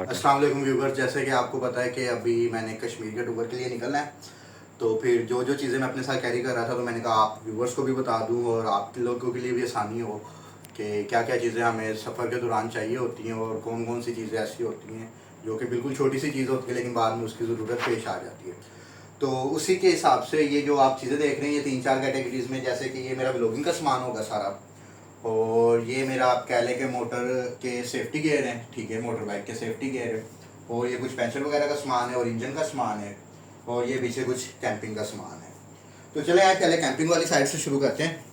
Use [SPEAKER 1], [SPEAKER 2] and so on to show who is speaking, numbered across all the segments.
[SPEAKER 1] अस्सलाम वालेकुम व्यूवर्स, जैसे कि आपको पता है कि अभी मैंने कश्मीर के टूर के लिए निकलना है। तो फिर जो जो चीज़ें मैं अपने साथ कैरी कर रहा था, तो मैंने कहा आप व्यूवर्स को भी बता दूं और आप लोगों के लिए भी आसानी हो कि क्या क्या चीज़ें हमें सफ़र के दौरान चाहिए होती हैं और कौन कौन सी चीज़ें ऐसी होती हैं जो कि बिल्कुल छोटी सी चीज़ होती है लेकिन बाद में उसकी ज़रूरत पेश आ जाती है। तो उसी के हिसाब से ये जो आप चीज़ें देख रहे हैं, ये 3-4 कैटेगरीज़ में, जैसे कि ये मेरा ब्लॉगिंग का सामान होगा सारा, और ये मेरा आप कह लें कि मोटर के सेफ्टी गियर हैं, ठीक है, मोटर बाइक के सेफ्टी गियर है, और ये कुछ पेंसिल वगैरह का सामान है और इंजन का सामान है, और ये पीछे कुछ कैंपिंग का सामान है। तो चले यार पहले कैंपिंग वाली साइड से शुरू करते हैं।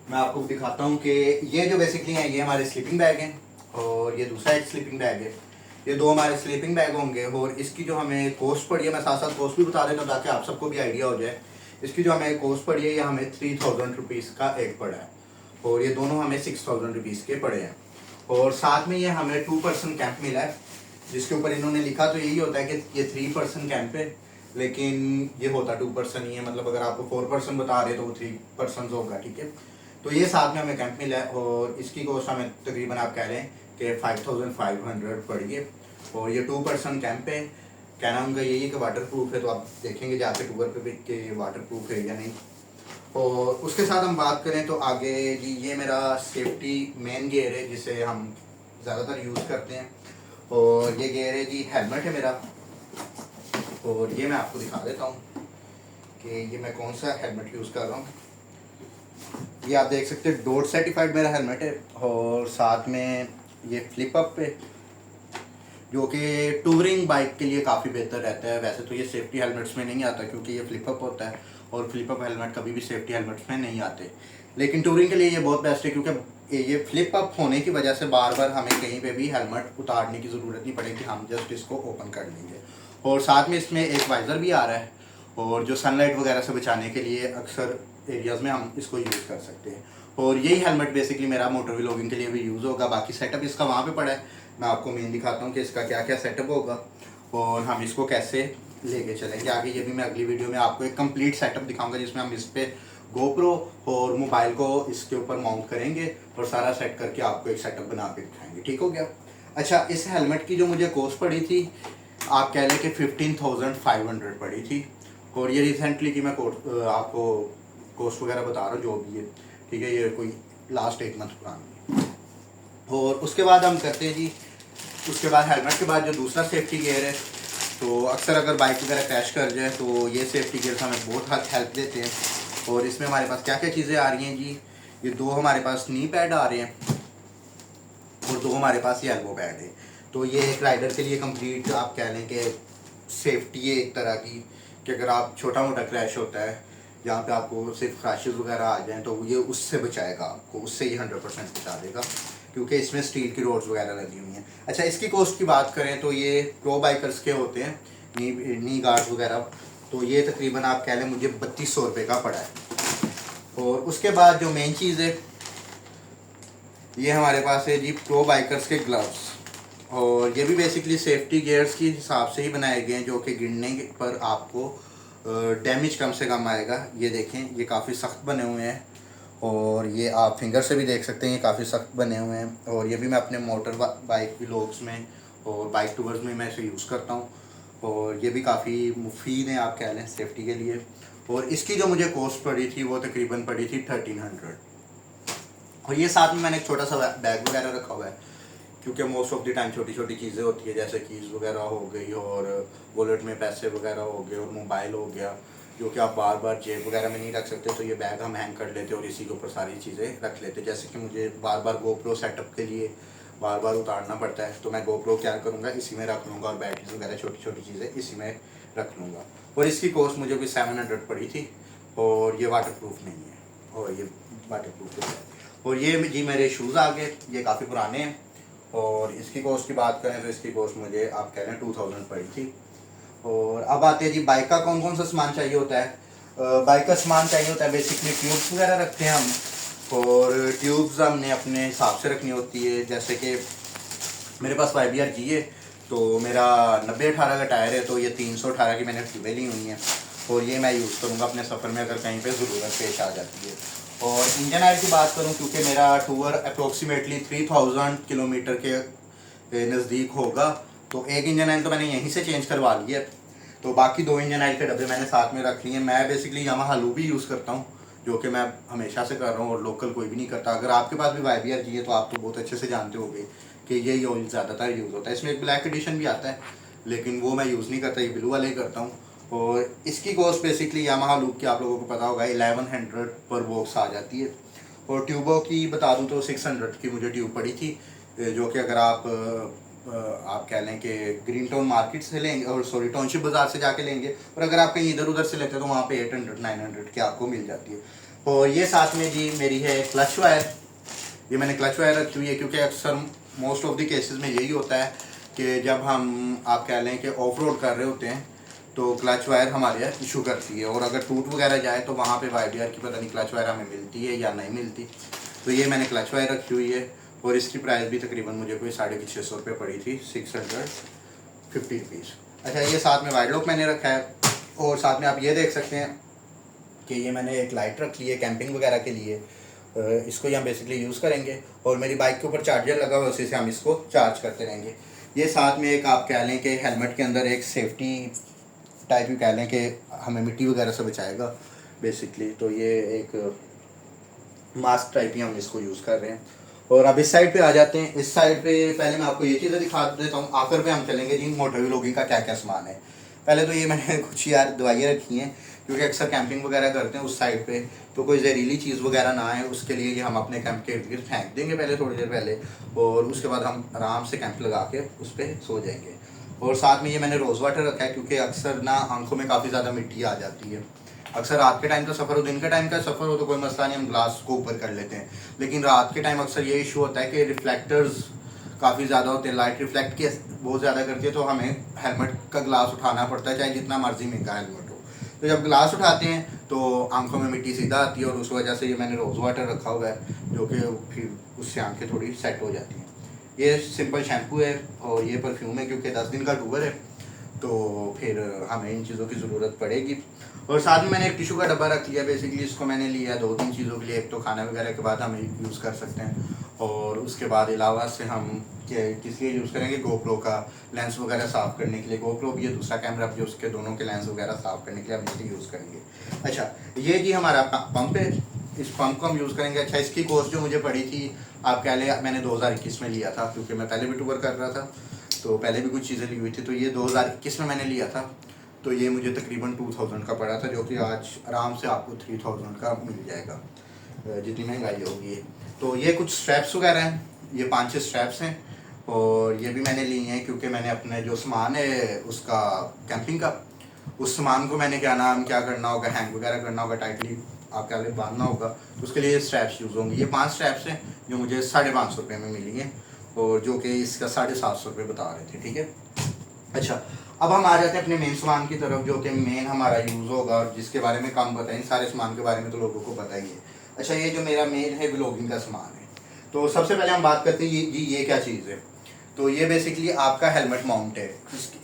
[SPEAKER 1] मैं आपको दिखाता हूँ कि ये जो बेसिकली हैं ये हमारे स्लीपिंग बैग हैं और ये दूसरा एक स्लीपिंग बैग है। ये दो हमारे स्लीपिंग बैग होंगे और इसकी जो हमें कॉस्ट पड़ी है, मैं साथ साथ कॉस्ट भी बता देता हूँ ताकि आप सबको भी आइडिया हो जाए। इसकी जो हमें कॉस्ट पड़ी है ये हमें 3000 रुपीज़ का एक पड़ा है और ये दोनों हमें 6000 रुपीज़ के पड़े हैं। और साथ में ये हमें 2 पर्सन कैंप मिला है, जिसके ऊपर इन्होंने लिखा तो यही होता है कि ये 3 पर्सन कैंप है, लेकिन ये होता 2 पर्सन ही है। मतलब अगर आपको 4 पर्सन बता रहे तो वो 3 पर्सन होगा, ठीक है। तो ये साथ में हमें कैंप मिला है और इसकी कॉस्ट हमें तकरीबन आप कह लें कि 5500 पड़ी है और ये 2 पर्सन कैंप है। कहना उनका यही है कि वाटर प्रूफ है, तो आप देखेंगे जाके टूर पे भी कि वाटर प्रूफ है या नहीं। और उसके साथ हम बात करें तो आगे जी ये मेरा सेफ्टी मेन गियर है जिसे हम ज़्यादातर यूज़ करते हैं, और ये गियर है जी हेलमेट है मेरा। और ये मैं आपको दिखा देता हूँ कि ये मैं कौन सा हेलमेट यूज़ कर रहा हूँ। ये आप देख सकते हैं डोट सर्टिफाइड मेरा हेलमेट है और साथ में ये फ्लिप अप है जो कि टूरिंग बाइक के लिए काफ़ी बेहतर रहता है। वैसे तो ये सेफ्टी हेलमेट्स में नहीं आता क्योंकि ये फ्लिप अप होता है और फ्लिप अप हेलमेट कभी भी सेफ्टी हेलमेट्स में नहीं आते, लेकिन टूरिंग के लिए ये बहुत बेस्ट है क्योंकि ये फ्लिप अप होने की वजह से बार बार हमें कहीं पे भी हेलमेट उतारने की ज़रूरत नहीं पड़ेगी, हम जस्ट इसको ओपन कर लेंगे। और साथ में इसमें एक वाइज़र भी आ रहा है और जो सनलाइट वगैरह से बचाने के लिए अक्सर एरियाज़ में हम इसको यूज़ कर सकते हैं। और यही हेलमेट बेसिकली मेरा मोटर व्लॉगिंग के लिए भी यूज़ होगा। बाकी सेटअप इसका वहाँ पे पड़ा है, मैं आपको मेन दिखाता हूँ कि इसका क्या क्या सेटअप होगा और हम इसको कैसे लेके चलेंगे आगे। ये भी मैं अगली वीडियो में आपको एक कंप्लीट सेटअप दिखाऊंगा जिसमें हम इस पर गोप्रो और मोबाइल को इसके ऊपर माउंट करेंगे और सारा सेट करके आपको एक सेटअप बना के दिखाएंगे, ठीक हो गया। अच्छा, इस हेलमेट की जो मुझे कॉस्ट पड़ी थी आप कह लें कि 15,500 पड़ी थी और ये रिसेंटली की मैं आपको कॉस्ट वगैरह बता रहा हूँ जो भी है, ठीक है, ये कोई लास्ट 1 मंथ पुरानी है। और उसके बाद हम करते हैं जी, उसके बाद हेलमेट के बाद जो दूसरा सेफ्टी गियर है, तो अक्सर अगर बाइक वगैरह क्रैश कर जाए तो ये सेफ्टी गियर हमें बहुत हेल्प देते हैं। और इसमें हमारे पास क्या क्या चीज़ें आ रही हैं जी, ये दो हमारे पास नी पैड आ रहे हैं और दो हमारे पास ये एल्बो पैड है। तो ये एक राइडर के लिए कंप्लीट आप कह लें कि सेफ्टी है एक तरह की, कि अगर आप छोटा मोटा क्रैश होता है जहाँ पे आपको सिर्फ क्रैशेस वगैरह आ जाएँ तो ये उससे बचाएगा आपको, उससे ही 100% बचा देगा क्योंकि इसमें स्टील की रोड्स वगैरह लगी हुई हैं। अच्छा, इसकी कॉस्ट की बात करें तो ये प्रो बाइकर्स के होते हैं नी गार्ड्स वगैरह, तो ये तकरीबन आप कह लें मुझे 3200 रुपये का पड़ा है। और उसके बाद जो मेन चीज़ है ये हमारे पास है जी प्रो बाइकर्स के ग्लव्स, और ये भी बेसिकली सेफ्टी गियर्स के हिसाब से ही बनाए गए हैं जो कि गिरने पर आपको डैमेज कम से कम आएगा। ये देखें ये काफ़ी सख्त बने हुए हैं और ये आप फिंगर से भी देख सकते हैं, ये काफ़ी सख्त बने हुए हैं। और ये भी मैं अपने मोटर बाइक व्लॉग्स में और बाइक टूर्स में मैं इसे यूज़ करता हूँ और ये भी काफ़ी मुफीद है आप कह लें सेफ्टी के लिए। और इसकी जो मुझे कॉस्ट पड़ी थी वो तकरीबन पड़ी थी 1300। और ये साथ में मैंने एक छोटा सा बैग वगैरह रखा हुआ है क्योंकि मोस्ट ऑफ द टाइम छोटी छोटी चीज़ें होती है जैसे कीज़ वगैरह हो गई और वॉलेट में पैसे वगैरह हो गए और मोबाइल हो गया जो कि आप बार बार जेब वगैरह में नहीं रख सकते, तो ये बैग हम हैंग कर लेते और इसी के ऊपर सारी चीज़ें रख लेते। जैसे कि मुझे बार बार गोप्रो सेटअप के लिए बार बार उतारना पड़ता है तो मैं गोप्रो क्या करूँगा इसी में रख लूँगा और बैटरीज वगैरह छोटी छोटी चीज़ें इसी में रख लूँगा। और इसकी कॉस्ट मुझे भी 700 पड़ी थी और ये वाटर प्रूफ नहीं है और ये वाटर प्रूफ है। और ये जी मेरे शूज़ आ गए, ये काफ़ी पुराने हैं और इसकी कॉस्ट की बात करें तो इसकी कॉस्ट मुझे आप कह रहे हैं 2000 पड़ी थी। और अब आते हैं जी बाइक का कौन कौन सा सामान चाहिए होता है। बाइक का सामान चाहिए होता है बेसिकली ट्यूब्स वगैरह रखते हैं हम, और ट्यूब्स हमने अपने हिसाब से रखनी होती है। जैसे कि मेरे पास YBR-G है तो मेरा 90-18 का टायर है तो ये 318 की मैंने ट्यूबें ली हुई हैं और ये मैं यूज़ करूँगा अपने सफ़र में अगर कहीं पे ज़रूरत पेश आ जाती है। और इंजन ऑयल की बात करूँ क्योंकि मेरा टूर अप्रोक्सीमेटली 3000 किलोमीटर के नज़दीक होगा। तो एक इंजन ऑयल तो मैंने यहीं से चेंज करवा लिया है, तो बाकी 2 इंजन ऑयल के डब्बे मैंने साथ में रख लिए हैं। मैं बेसिकली यामाहा लूबी यूज़ करता हूँ, जो कि मैं हमेशा से कर रहा हूँ और लोकल कोई भी नहीं करता। अगर आपके पास भी YBR जी है तो आप तो बहुत अच्छे से जानते होंगे कि यही ऑयल ज़्यादातर यूज़ होता है। इसमें एक ब्लैक एडिशन भी आता है, लेकिन वो मैं यूज़ नहीं करता, ये ब्लू वाले ही करता हूँ। और इसकी कॉस्ट बेसिकली यामाहा लूब की आप लोगों को पता होगा 1100 पर बॉक्स आ जाती है। और ट्यूबों की बता दूं तो 600 की मुझे ट्यूब पड़ी थी, जो कि अगर आप कह लें कि ग्रीन टाउन मार्केट से लेंगे, और सॉरी टाउनशिप बाज़ार से जाके लेंगे, और अगर आप कहीं इधर उधर से लेते हैं तो वहाँ पे 800-900 की आपको मिल जाती है। और ये साथ में जी मेरी है क्लच वायर। ये मैंने क्लच वायर रखी हुई है क्योंकि अक्सर मोस्ट ऑफ द केसेस में यही होता है कि जब हम आप कह लें कि ऑफ रोड कर रहे होते हैं तो क्लच वायर हमारे इशू करती है, और अगर टूट वगैरह जाए तो वहाँ पे YBR की पता नहीं क्लच वायर हमें मिलती है या नहीं मिलती। तो ये मैंने क्लच वायर रखी हुई है, और इसकी प्राइस भी तकरीबन मुझे कोई 650 रुपये पड़ी थी, 650 रुपीज़। अच्छा, ये साथ में वाइड लॉक मैंने रखा है, और साथ में आप ये देख सकते हैं कि ये मैंने एक लाइट रख ली है कैंपिंग वगैरह के लिए। इसको ही हम बेसिकली यूज़ करेंगे, और मेरी बाइक के ऊपर चार्जर लगा हुआ है, उसी से हम इसको चार्ज करते रहेंगे। ये साथ में एक आप कह लें कि हेलमेट के अंदर एक सेफ्टी टाइप ही कह लें कि हमें मिट्टी वगैरह से बचाएगा बेसिकली। तो ये एक मास्क टाइप ही हम इसको यूज़ कर रहे हैं। और अब इस साइड पे आ जाते हैं। इस साइड पे पहले मैं आपको ये चीज़ें दिखा देता हूँ, आखिर पे हम चलेंगे जी मोटर व्लॉगिंग का क्या क्या सामान है। पहले तो ये मैंने कुछ यार दवाइयाँ रखी हैं, क्योंकि अक्सर कैंपिंग वगैरह करते हैं उस साइड पे, तो कोई जहरीली चीज़ वगैरह ना आए उसके लिए ये हम अपने कैंप के इर्द फेंक देंगे पहले, थोड़ी देर पहले, और उसके बाद हम आराम से कैंप लगा के उस पर सो जाएंगे। और साथ में ये मैंने रोज़ वाटर रखा है, क्योंकि अक्सर ना आंखों में काफ़ी ज़्यादा मिट्टी आ जाती है। अक्सर रात के टाइम का सफ़र हो, दिन के टाइम का सफ़र हो तो कोई मसला नहीं, हम ग्लास को ऊपर कर लेते हैं, लेकिन रात के टाइम अक्सर ये इशू होता है कि रिफ्लेक्टर्स काफ़ी ज़्यादा होते हैं, लाइट रिफ्लेक्ट के बहुत ज़्यादा करती है, तो हमें हेलमेट का ग्लास उठाना पड़ता है, चाहे जितना मर्जी महंगा हेलमेट हो। तो जब ग्लास उठाते हैं तो आंखों में मिट्टी सीधा आती है, और उस वजह से ये मैंने रोज़ वाटर रखा हुआ है, जो कि फिर उससे आंखें थोड़ी सेट हो जाती हैं। ये सिंपल शैम्पू है, और ये परफ्यूम है, क्योंकि 10 दिन का टूर है तो फिर हमें इन चीज़ों की ज़रूरत पड़ेगी। और साथ में मैंने एक टिशू का डब्बा रख लिया, बेसिकली इसको मैंने लिया 2-3 चीज़ों के लिए। एक तो खाना वगैरह के बाद हम यूज़ कर सकते हैं, और उसके बाद अलावा से हम किस लिए यूज़ करेंगे, गोप्रो का लेंस वगैरह साफ़ करने के लिए। गोप्रो भी है, दूसरा कैमरा भी, उसके दोनों के लेंस वगैरह साफ़ करने के लिए हम इसे यूज़ करेंगे। अच्छा, ये जी हमारा पंप है, इस पंप को हम यूज़ करेंगे। अच्छा, इसकी कॉस्ट जो मुझे पड़ी थी, आप कह लें मैंने 2021 में लिया था, क्योंकि मैं पहले भी टूर कर रहा था तो पहले भी कुछ चीज़ें ली हुई थी, तो ये 2021 में मैंने लिया था। तो ये मुझे तकरीबन 2000 का पड़ा था, जो कि आज आराम से आपको 3000 का मिल जाएगा, जितनी महंगाई होगी। तो ये कुछ स्ट्रैप्स वगैरह हैं, ये 5-6 स्ट्रैप्स हैं, और ये भी मैंने लिए हैं क्योंकि मैंने अपने जो सामान है उसका कैंपिंग का, उस सामान को मैंने क्या करना होगा, हैंग वगैरह करना होगा, टाइटली आप क्या बांधना होगा, तो उसके लिए स्ट्रैप्स यूज़ होंगे। ये 5 स्ट्रैप्स हैं जो मुझे 550 रुपये में मिली हैं, और जो कि इसका 750 रुपये बता रहे थे, ठीक है। अच्छा, अब हम आ जाते हैं अपने मेन सामान की तरफ, जो कि मेन हमारा यूज़ होगा और जिसके बारे में कम बताएं। सारे सामान के बारे में तो लोगों को पता ही है। अच्छा, ये जो मेरा मेन है व्लॉगिंग का सामान है, तो सबसे पहले हम बात करते हैं ये क्या चीज़ है। तो ये बेसिकली आपका हेलमेट माउंट है।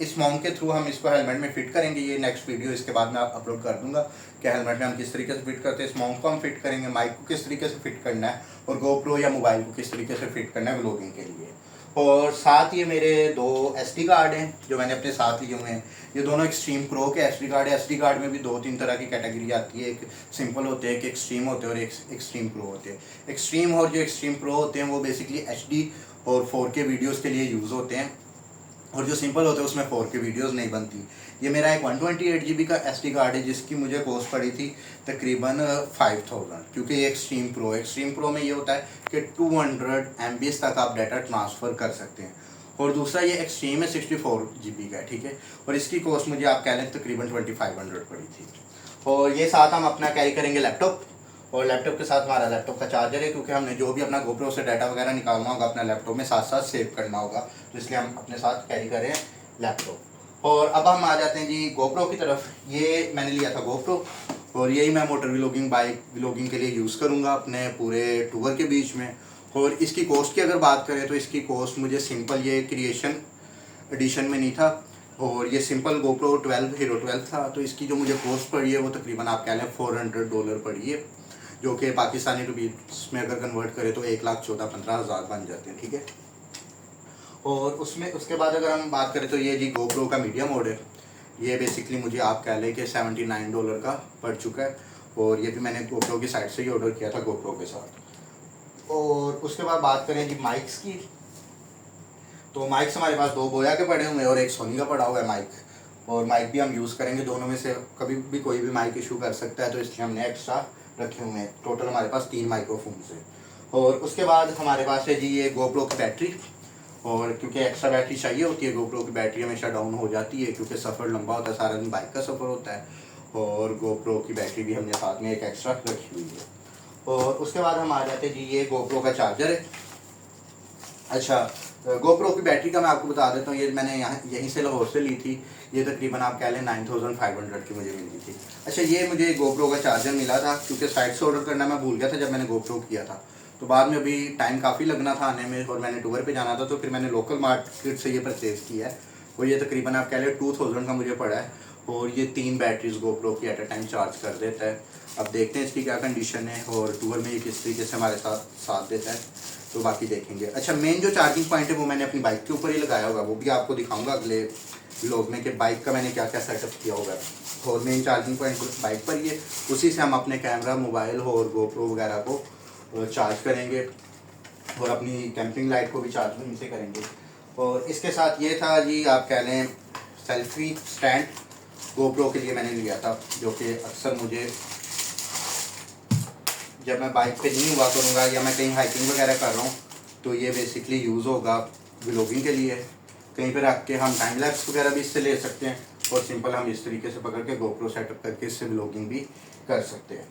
[SPEAKER 1] इस माउंट के थ्रू हम इसको हेलमेट में फिट करेंगे। ये नेक्स्ट वीडियो इसके बाद में अपलोड कर दूंगा कि हेलमेट में हम किस तरीके से फिट करते हैं। इस माउंट को हम फिट करेंगे, माइक को किस तरीके से फिट करना है, और गोप्रो या मोबाइल को किस तरीके से फिट करना है व्लॉगिंग के लिए। और साथ ये मेरे 2 SD कार्ड हैं जो मैंने अपने साथ लिए हुए हैं। ये दोनों एक्सट्रीम प्रो के SD कार्ड है। SD कार्ड में भी 2-3 तरह की कैटेगरी आती है, एक सिंपल होते हैं, एक एक्सट्रीम होते हैं, और एक एक्सट्रीम प्रो होते हैं। एक्सट्रीम और जो एक्सट्रीम प्रो होते हैं वो बेसिकली HD और 4K वीडियोज़ के लिए यूज़ होते हैं, और जो सिंपल होते हैं उसमें 4K वीडियोज़ नहीं बनती। ये मेरा एक 128 GB का SD कार्ड है, जिसकी मुझे कॉस्ट पड़ी थी तकरीबन 5000, क्योंकि ये एक्सट्रीम प्रो में ये होता है कि 200 MB तक आप डाटा ट्रांसफ़र कर सकते हैं। और दूसरा ये एक्सट्रीम है 64 GB का, ठीक है, और इसकी कॉस्ट मुझे आप कह लें तकरीबन 2500 पड़ी थी। और ये साथ हम अपना कैरी करेंगे लैपटॉप, और लैपटॉप के साथ हमारा लैपटॉप का चार्जर है, क्योंकि हमने जो भी अपना गोप्रो से डाटा वगैरह निकालना होगा अपना लैपटॉप में साथ साथ सेव करना होगा, तो इसलिए हम अपने साथ कैरी करें लैपटॉप। और अब हम आ जाते हैं जी गोप्रो की तरफ। ये मैंने लिया था गोप्रो, और यही मैं मोटर व्लॉगिंग बाइक व्लॉगिंग के लिए यूज़ करूँगा अपने पूरे टूर के बीच में। और इसकी कॉस्ट की अगर बात करें तो इसकी कॉस्ट मुझे सिंपल ये क्रिएशन एडिशन में नहीं था, और ये सिंपल गोप्रो 12 हीरो 12 था, तो इसकी जो मुझे कॉस्ट पड़ी है वो तकरीबन आप कह लें $400 पड़ी है, जो कि पाकिस्तानी रुपीस में अगर कन्वर्ट करें तो 1,14,15,000 बन जाते हैं, ठीक है। और उसमें उसके बाद अगर हम बात करें तो ये जी GoPro का मीडिया मोड है। ये बेसिकली मुझे आप कह लें कि $79 का पड़ चुका है, और ये भी मैंने GoPro की साइट से ही ऑर्डर किया था GoPro के साथ। और उसके बाद बात करें जी माइक्स की, तो माइक्स हमारे पास 2 बोया के पड़े हुए हैं और एक सोनी का पड़ा हुआ है माइक, और माइक भी हम यूज़ करेंगे। दोनों में से कभी भी कोई भी माइक इशू कर सकता है, तो इसलिए हमने एक्स्ट्रा रखे हुए हैं। टोटल हमारे पास 3 माइक्रोफोन्स हैं। और उसके बाद हमारे पास है जी ये GoPro की बैटरी, और क्योंकि एक्स्ट्रा बैटरी चाहिए होती है, GoPro की बैटरी हमेशा डाउन हो जाती है क्योंकि सफ़र लंबा होता है, सारा दिन बाइक का सफ़र होता है, और GoPro की बैटरी भी हमने साथ में एक एक्स्ट्रा रखी हुई है। और उसके बाद हम आ जाते हैं जी ये GoPro का चार्जर है। अच्छा, GoPro की बैटरी का मैं आपको बता देता हूँ, ये मैंने यहाँ यहीं से लाहौर से ली थी। ये तकरीबन आप कह लें 9500 की मुझे मिली थी। अच्छा, ये मुझे GoPro का चार्जर मिला था क्योंकि साइट से ऑर्डर करना मैं भूल गया था जब मैंने GoPro किया था, तो बाद में अभी टाइम काफ़ी लगना था आने में और मैंने टूर पे जाना था, तो फिर मैंने लोकल मार्केट से ये परचेज़ किया है। और ये तकरीबन आप कह लें 2000 का मुझे पड़ा है, और ये 3 बैटरीज GoPro की एट अ टाइम चार्ज कर देता है। अब देखते हैं इसकी क्या कंडीशन है और टूर में ये किस तरीके से हमारे साथ देता है, तो बाकी देखेंगे। अच्छा, मेन जो चार्जिंग पॉइंट है वो मैंने अपनी बाइक के ऊपर ही लगाया होगा, वो भी आपको दिखाऊंगा अगले व्लॉग में कि बाइक का मैंने क्या क्या सेटअप किया होगा। और मेन चार्जिंग पॉइंट बाइक पर ही है, उसी से हम अपने कैमरा, मोबाइल और GoPro वगैरह को चार्ज करेंगे, और अपनी कैंपिंग लाइट को भी चार्ज वहीं से करेंगे। और इसके साथ ये था जी आप कह लें सेल्फी स्टैंड, GoPro के लिए मैंने लिया था, जो कि अक्सर मुझे जब मैं बाइक पे नहीं हुआ करूँगा या मैं कहीं हाइकिंग वगैरह कर रहा हूँ, तो ये बेसिकली यूज़ होगा व्लॉगिंग के लिए। कहीं पे रख के हम टाइम लैप्स वगैरह भी इससे ले सकते हैं, और सिंपल हम इस तरीके से पकड़ के GoPro सेटअप करके इससे व्लॉगिंग भी कर सकते हैं।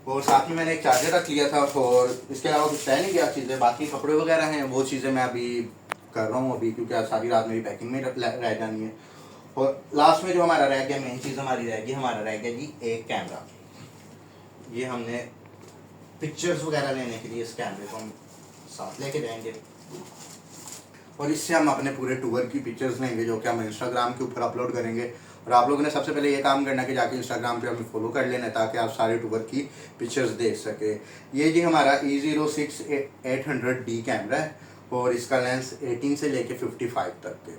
[SPEAKER 1] और साथ में मैंने एक चार्जर रख लिया था, और इसके अलावा कुछ रह नहीं गया चीज़ें, बाकी कपड़े वगैरह हैं वो चीज़ें मैं अभी कर रहा हूँ अभी, क्योंकि आज सारी रात मेरी पैकिंग में रह जानी है। और लास्ट में जो हमारा रह गया, मेन चीज़ हमारी रह गई, हमारा रह गया जी एक कैमरा। ये हमने पिक्चर्स वगैरह लेने के लिए इस कैमरे को हम साथ लेके जाएंगे, और इससे हम अपने पूरे टूर की पिक्चर्स लेंगे जो कि हम इंस्टाग्राम के ऊपर अपलोड करेंगे। और आप लोगों ने सबसे पहले ये काम करना है कि जाके इंस्टाग्राम पे हमें फॉलो कर लेना है, ताकि आप सारे टूर की पिक्चर्स देख सके। ये जी हमारा E06-800D कैमरा है, और इसका लेंस 18 से लेके 55 तक के,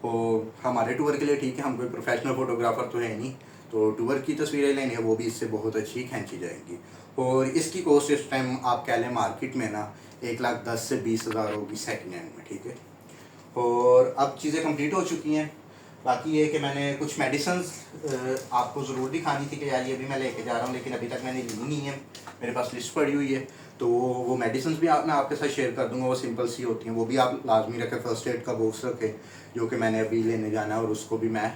[SPEAKER 1] और हमारे टूर के लिए ठीक है, हम कोई प्रोफेशनल फोटोग्राफर तो है नहीं, तो टूर की तस्वीरें लेनी है वो भी इससे बहुत अच्छी खींची जाएंगी। और इसकी कॉस्ट इस टाइम आप कह लें मार्केट में ना 1,10,000 से 20,000 होगी सेकेंड हैंड में, ठीक है। और अब चीज़ें कंप्लीट हो चुकी हैं, बाकी ये कि मैंने कुछ मेडिसिन्स आपको ज़रूर दिखानी थी कि यार ये भी मैं लेके जा रहा हूँ, लेकिन अभी तक मैंने ली नहीं है, मेरे पास लिस्ट पड़ी हुई है, तो वो मेडिसिन्स भी मैं आपके साथ शेयर कर दूंगा। वो सिंपल सी होती हैं, वो भी आप लाजमी रखें। फर्स्ट एड का बॉक्स रखें जो कि मैंने अभी लेने जाना है, और उसको भी मैं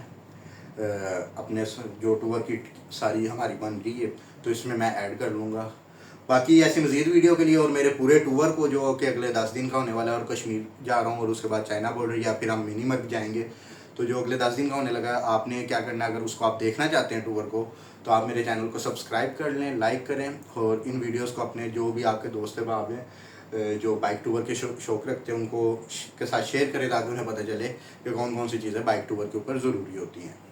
[SPEAKER 1] अपने जो टूर की सारी हमारी बन रही है तो इसमें मैं ऐड कर लूँगा। बाकी ऐसी मज़ीद वीडियो के लिए और मेरे पूरे टूर को जो कि अगले 10 दिन का होने वाला है, और कश्मीर जा रहा हूँ और उसके बाद चाइना बॉर्डर या फिर हम मिनीमर जाएंगे, तो जो अगले 10 दिन का होने लगा, आपने क्या करना है, अगर उसको आप देखना चाहते हैं टूर को, तो आप मेरे चैनल को सब्सक्राइब कर लें, लाइक करें, और इन वीडियोज़ को अपने जो भी आपके दोस्त भाव हैं जो बाइक टूर के शौक़ रखते हैं उनको के साथ शेयर करें, ताकि उन्हें पता चले कि कौन कौन सी चीज़ें बाइक टूर के ऊपर ज़रूरी होती हैं।